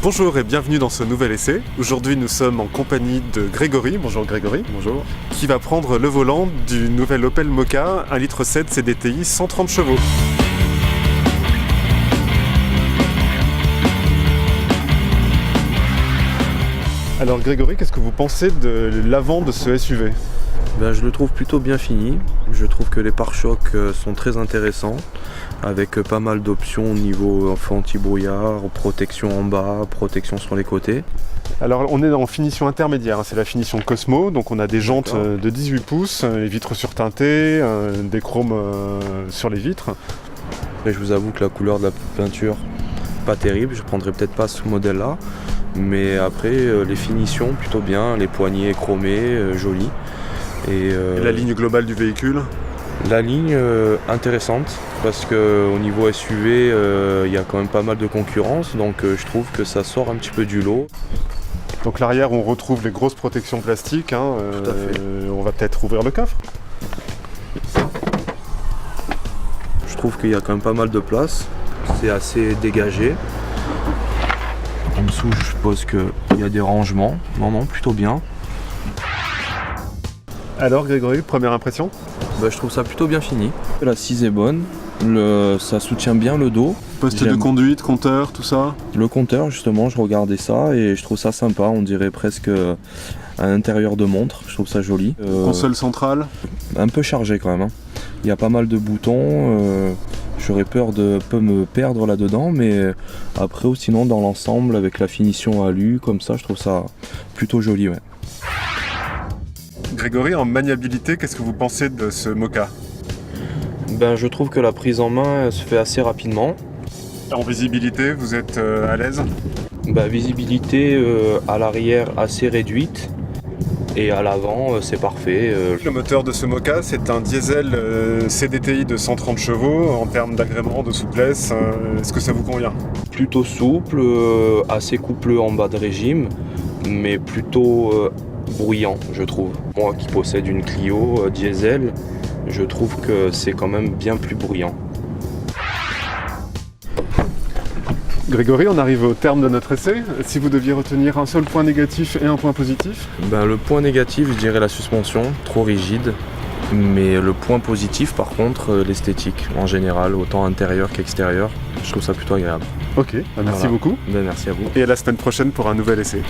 Bonjour et bienvenue dans ce nouvel essai. Aujourd'hui nous sommes en compagnie de Grégory, bonjour Grégory, Bonjour. qui va prendre le volant du nouvel Opel Mokka 1,7 litre CDTI 130 chevaux. Alors Grégory, qu'est-ce que vous pensez de l'avant de ce SUV ? Je le trouve plutôt bien fini. Je trouve que les pare-chocs sont très intéressants, avec pas mal d'options au niveau anti-brouillard, protection en bas, protection sur les côtés. Alors on est en finition intermédiaire, c'est la finition Cosmo, donc on a des jantes D'accord. de 18 pouces, les vitres surteintées, des chromes sur les vitres. Mais je vous avoue que la couleur de la peinture, pas terrible, je prendrais peut-être pas ce modèle-là. Mais après, les finitions, plutôt bien, les poignées chromées, jolies. Et La ligne globale du véhicule ? la ligne intéressante, parce qu'au niveau SUV, il y a quand même pas mal de concurrence, donc je trouve que ça sort un petit peu du lot. Donc l'arrière on retrouve les grosses protections plastiques, Tout à fait. On va peut-être ouvrir le coffre. Je trouve qu'il y a quand même pas mal de place, c'est assez dégagé. En dessous, je suppose qu'il y a des rangements. Non, plutôt bien. Alors Grégory, première impression ? Je trouve ça plutôt bien fini. La 6 est bonne, ça soutient bien le dos. Poste de J'aime. conduite, compteur, tout ça ? Le compteur, justement, je regardais ça et je trouve ça sympa. On dirait presque un intérieur de montre. Je trouve ça joli. Console centrale ? Un peu chargé quand même, hein. Il y a pas mal de boutons. J'aurais peur de me perdre là-dedans, mais après ou sinon dans l'ensemble avec la finition alu comme ça, je trouve ça plutôt joli, ouais. Grégory, en maniabilité, qu'est-ce que vous pensez de ce Mokka ? Je trouve que la prise en main se fait assez rapidement. En visibilité, vous êtes à l'aise ? Visibilité à l'arrière assez réduite et à l'avant c'est parfait. Le moteur de ce Mokka, c'est un diesel CDTI de 130 chevaux. En termes d'agrément, de souplesse, est-ce que ça vous convient ? Plutôt souple, assez coupleux en bas de régime, mais plutôt bruyant, je trouve. Moi qui possède une Clio diesel, je trouve que c'est quand même bien plus bruyant. Grégory, on arrive au terme de notre essai. Si vous deviez retenir un seul point négatif et un point positif ? Le point négatif, je dirais la suspension, trop rigide. Mais le point positif, par contre, l'esthétique en général, autant intérieur qu'extérieur, je trouve ça plutôt agréable. Ok, merci Voilà. beaucoup. Merci à vous. Et à la semaine prochaine pour un nouvel essai.